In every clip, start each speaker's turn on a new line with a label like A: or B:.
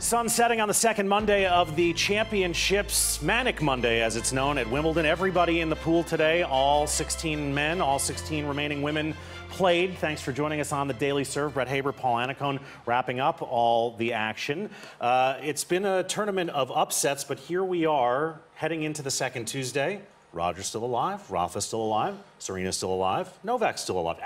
A: Sun setting on the second Monday of the championships, Manic Monday as it's known at Wimbledon. Everybody in the pool today, all 16 men, all 16 remaining women played. Thanks for joining us on the Daily Serve. Brett Haber, Paul Annacone wrapping up all the action. It's been a tournament of upsets, but here we are heading into the second Tuesday. Roger's still alive, Rafa's still alive, Serena's still alive, Novak's still alive.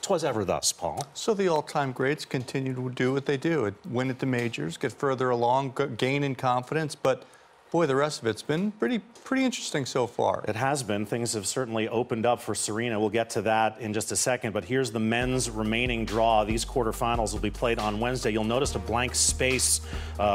A: 'Twas ever thus, Paul.
B: So the all-time greats continue to do what they do, win at the majors, get further along, gain in confidence, but boy, the rest of it's been pretty interesting so far.
A: It has been. Things have certainly opened up for Serena. We'll get to that in just a second, but here's the men's remaining draw. These quarterfinals will be played on Wednesday. You'll notice a blank space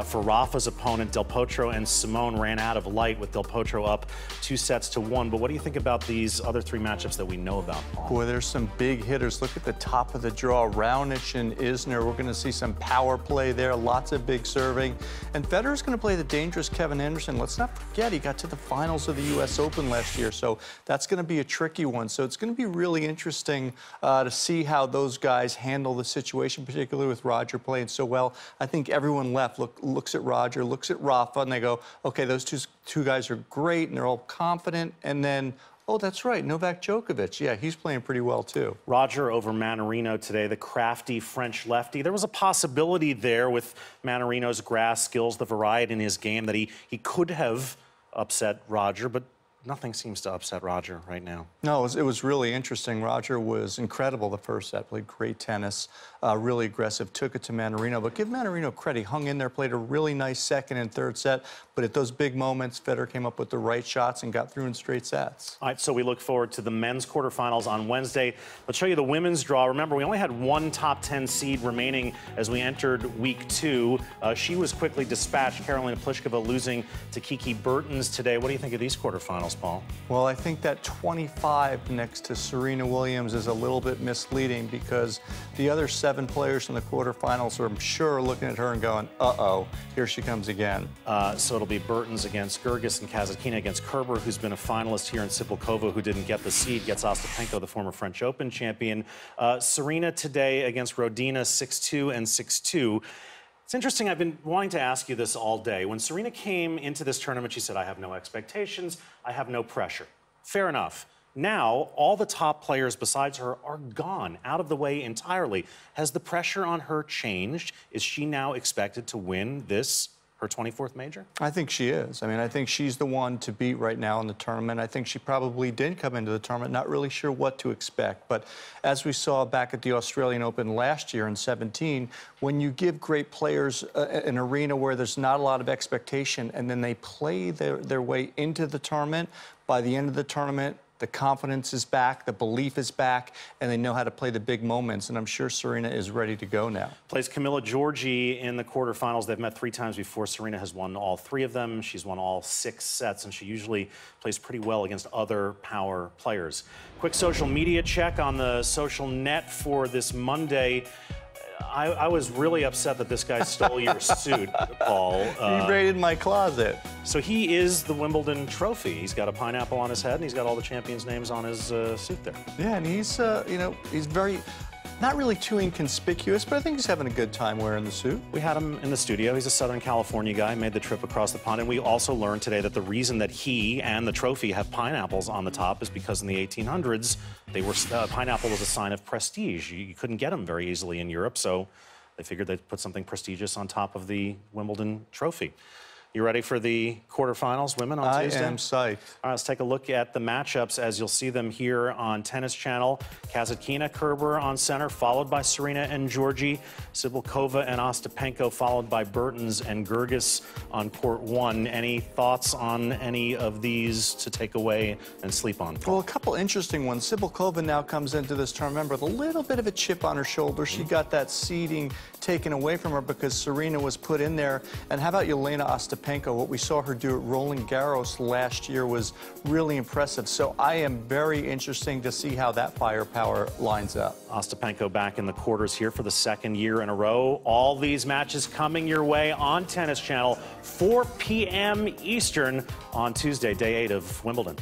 A: for Rafa's opponent. Del Potro and Simone ran out of light with Del Potro up 2-1. But what do you think about these other three matchups that we know about, Paul?
B: Boy, there's some big hitters. Look at the top of the draw. Raonic and Isner. We're going to see some power play there, lots of big serving. And Federer's going to play the dangerous Kevin Anderson. Let's not forget, he got to the finals of the U.S. Open last year, so that's going to be a tricky one. So it's going to be really interesting to see how those guys handle the situation, particularly with Roger playing so well. I think everyone left looks at Roger, looks at Rafa, and they go, okay, those two guys are great, and they're all confident, and then oh, that's right, Novak Djokovic. Yeah, he's playing pretty well, too.
A: Roger over Mannarino today, the crafty French lefty. There was a possibility there with Mannarino's grass skills, the variety in his game, that he could have upset Roger, but nothing seems to upset Roger right now.
B: No, it was really interesting. Roger was incredible the first set, played great tennis, really aggressive, took it to Mannarino. But give Mannarino credit. He hung in there, played a really nice second and third set. But at those big moments, Federer came up with the right shots and got through in straight sets.
A: All right, so we look forward to the men's quarterfinals on Wednesday. Let's show you the women's draw. Remember, we only had one top 10 seed remaining as we entered week 2. She was quickly dispatched, Karolina Pliskova losing to Kiki Bertens today. What do you think of these quarterfinals, Paul?
B: Well, I think that 25 next to Serena Williams is a little bit misleading because the other 7 players in the quarterfinals are, I'm sure, looking at her and going, uh-oh, here she comes again.
A: So it'll be Bertens against Gerges and Kasatkina against Kerber, who's been a finalist here, in Sipilkova, who didn't get the seed, gets Ostapenko, the former French Open champion. Serena today against Rodina, 6-2 and 6-2. It's interesting, I've been wanting to ask you this all day. When Serena came into this tournament, she said, I have no expectations, I have no pressure. Fair enough. Now, all the top players besides her are gone, out of the way entirely. Has the pressure on her changed? Is she now expected to win this, her 24th major?
B: I think she is. I mean, I think she's the one to beat right now in the tournament. I think she probably did come into the tournament not really sure what to expect. But as we saw back at the Australian Open last year in 17, when you give great players an arena where there's not a lot of expectation and then they play their way into the tournament, by the end of the tournament, the confidence is back, the belief is back, and they know how to play the big moments. And I'm sure Serena is ready to go now.
A: Plays Camila Giorgi in the quarterfinals. They've met 3 times before. Serena has won all 3 of them. She's won all 6 sets, and she usually plays pretty well against other power players. Quick social media check on the social net for this Monday. I was really upset that this guy stole your suit, Paul.
B: He raided my closet.
A: So he is the Wimbledon trophy. He's got a pineapple on his head, and he's got all the champions' names on his suit there.
B: Yeah, and he's, you know, he's very, not really too inconspicuous, but I think he's having a good time wearing the suit.
A: We had him in the studio. He's a Southern California guy, made the trip across the pond, and we also learned today that the reason that he and the trophy have pineapples on the top is because in the 1800s, pineapple was a sign of prestige. You couldn't get them very easily in Europe, so they figured they'd put something prestigious on top of the Wimbledon trophy. You ready for the quarterfinals, women, on Tuesday?
B: I am psyched.
A: All right, let's take a look at the matchups as you'll see them here on Tennis Channel. Kasatkina, Kerber on center, followed by Serena and Giorgi. Sipilkova and Ostapenko, followed by Bertens and Gerges on court 1. Any thoughts on any of these to take away and sleep on?
B: Well, a couple interesting ones. Sipilkova now comes into this tournament with a little bit of a chip on her shoulder. She got that seeding taken away from her because Serena was put in there. And how about Jelena Ostapenko? What we saw her do at Roland Garros last year was really impressive. So I am very interested to see how that firepower lines up.
A: Ostapenko back in the quarters here for the 2nd year in a row. All these matches coming your way on Tennis Channel, 4 p.m. Eastern on Tuesday, day 8 of Wimbledon.